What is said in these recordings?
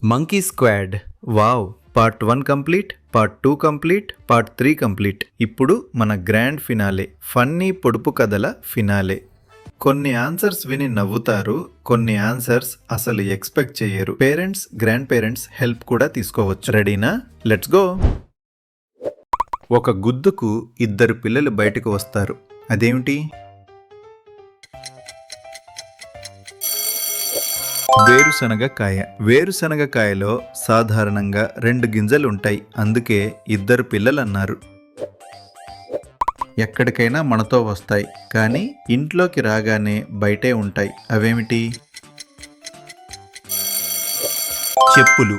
Monkey squad. Wow! Part 1 complete, part 2 complete, part 3 complete. ఇప్పుడు మన grand finale, funny పొడుపు కథల ఫినాలే. కొన్ని ఆన్సర్స్ విని నవ్వుతారు, కొన్ని ఆన్సర్స్ అసలు ఎక్స్పెక్ట్ చేయరు. పేరెంట్స్, గ్రాండ్ పేరెంట్స్ హెల్ప్ కూడా తీసుకోవచ్చు. రెడీనా? Let's go. ఒక గుద్దుకు 2 పిల్లలు బయటకు వస్తారు. అదేమిటి? వేరుశనగకాయ. వేరుశనగకాయలో సాధారణంగా 2 గింజలు ఉంటాయి, అందుకే 2 పిల్లలు అన్నారు. ఎక్కడికైనా మనతో వస్తాయి, కానీ ఇంట్లోకి రాగానే బయటే ఉంటాయి. అవేమిటి? చెప్పులు.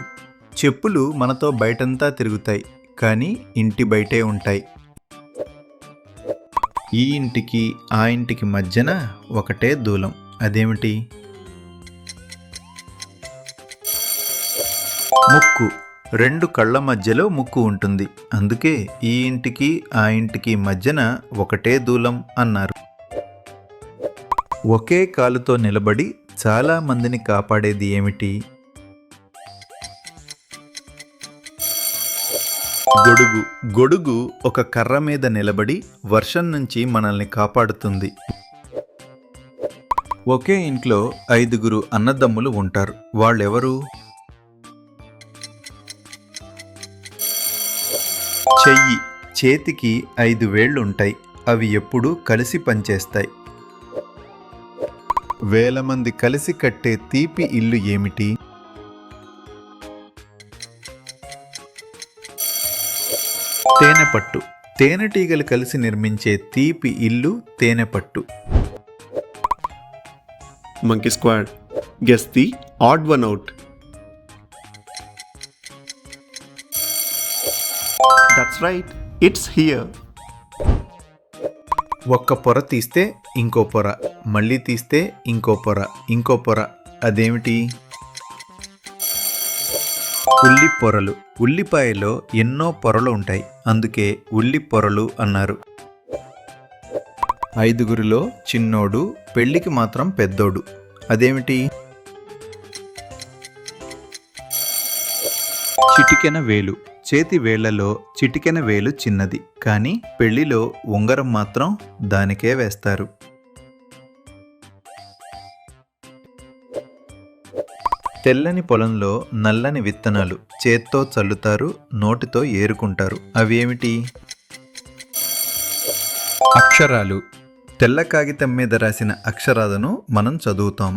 చెప్పులు మనతో బయటంతా తిరుగుతాయి, కానీ ఇంటి బయటే ఉంటాయి. ఈ ఇంటికి ఆ ఇంటికి మధ్యన ఒకటే దూలం. అదేమిటి? ముక్కు. 2 కళ్ళ మధ్యలో ముక్కు ఉంటుంది, అందుకే ఈ ఇంటికి ఆ ఇంటికి మధ్యన ఒకటే దూలం అన్నారు. ఒకే కాలుతో నిలబడి చాలా మందిని కాపాడేది ఏమిటి? గొడుగు. గొడుగు ఒక కర్ర మీద నిలబడి వర్షం నుంచి మనల్ని కాపాడుతుంది. ఒకే ఇంట్లో 5 అన్నదమ్ములు ఉంటారు. వాళ్ళెవరు? చెయ్యి. చేతికి 5 వేళ్ళు ఉంటాయి, అవి ఎప్పుడూ కలిసి పనిచేస్తాయి. వేల మంది కలిసి కట్టే తీపి ఇల్లు ఏమిటి? తేనెపట్టు. తేనెటీగలు కలిసి నిర్మించే తీపి ఇల్లు తేనెపట్టు. Monkey Squad. Guess the odd one out. That's right. It's here. ఒక్క పొర తీస్తే ఇంకో పొర, మళ్ళీ తీస్తే ఇంకో పొర, ఇంకో పొర. అదేమిటి? ఉల్లి పొరలు. ఉల్లిపాయలో ఎన్నో పొరలు ఉంటాయి, అందుకే ఉల్లి పొరలు అన్నారు. 5 చిన్నోడు, పెళ్ళికి మాత్రం పెద్దోడు. అదేమిటి? చిటికెన వేలు. చేతి వేళ్లలో చిటికెన వేలు చిన్నది, కానీ పెళ్లిలో ఉంగరం మాత్రం దానికే వేస్తారు. తెల్లని పొలంలో నల్లని విత్తనాలు చేత్తో చల్లుతారు, నోటితో ఏరుకుంటారు. అవి ఏమిటి? అక్షరాలు. తెల్ల కాగితం మీద రాసిన అక్షరాలను మనం చదువుతాం.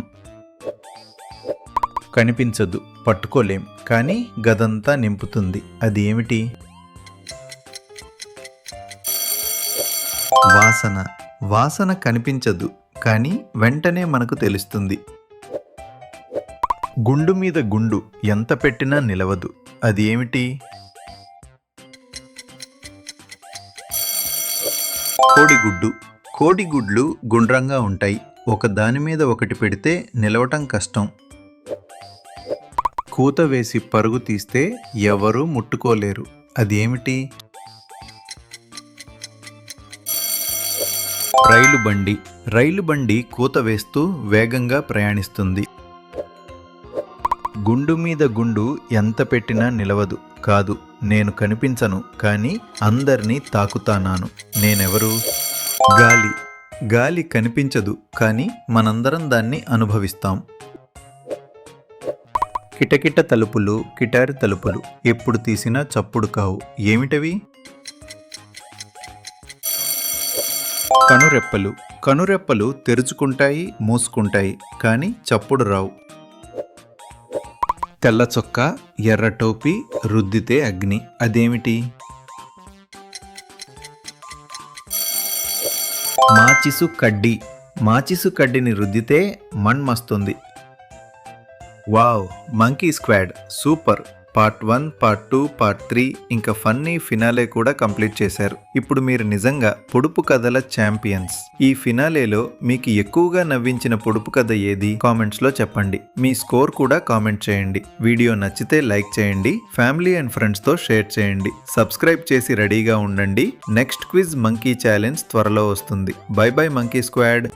కనిపించదు, పట్టుకోలేం, కానీ గదంతా నింపుతుంది. అది ఏమిటి? వాసన. వాసన కనిపించదు, కానీ వెంటనే మనకు తెలుస్తుంది. గుండు మీద గుండు ఎంత పెట్టినా నిలవదు. అది ఏమిటి? కోడిగుడ్డు. కోడిగుడ్లు గుండ్రంగా ఉంటాయి, ఒక దాని మీద ఒకటి పెడితే నిలవటం కష్టం. కూత వేసి పరుగు తీస్తే ఎవరూ ముట్టుకోలేరు. అది ఏమిటి? రైలు బండి. రైలు బండి కూత వేస్తూ వేగంగా ప్రయాణిస్తుంది. గుండు మీద గుండు ఎంత పెట్టినా నిలవదు. కాదు, నేను కనిపించను, కానీ అందర్నీ తాకుతానాను. నేనెవరు? గాలి. గాలి కనిపించదు, కానీ మనందరం దాన్ని అనుభవిస్తాం. కిటకిట తలుపులు, కిటారి తలుపులు ఎప్పుడు తీసినా చప్పుడు కావు. ఏమిటవి? కనురెప్పలు. కనురెప్పలు తెరుచుకుంటాయి, మూసుకుంటాయి, కానీ చప్పుడు రావు. తెల్ల చొక్కా, ఎర్ర టోపీ, రుద్దితే అగ్ని. అదేమిటి? మాచిసు కడ్డీ. మాచిసు కడ్డీని రుద్దితే మన్మస్తుంది. Wow! Monkey squad super. Part 1, part 2, part 3 ఇంకా ఫన్నీ ఫినాలే కూడా కంప్లీట్ చేశారు. ఇప్పుడు మీరు నిజంగా పొడుపు కథల ఛాంపియన్స్. ఈ ఫినాలేలో మీకు ఎక్కువగా నవ్వించిన పొడుపు కథ ఏది? కామెంట్స్లో చెప్పండి. మీ స్కోర్ కూడా కామెంట్ చేయండి. వీడియో నచ్చితే లైక్ చేయండి, ఫ్యామిలీ అండ్ ఫ్రెండ్స్తో షేర్ చేయండి. సబ్స్క్రైబ్ చేసి రెడీగా ఉండండి. నెక్స్ట్ క్విజ్ మంకీ ఛాలెంజ్ త్వరలో వస్తుంది. By by monkey squad.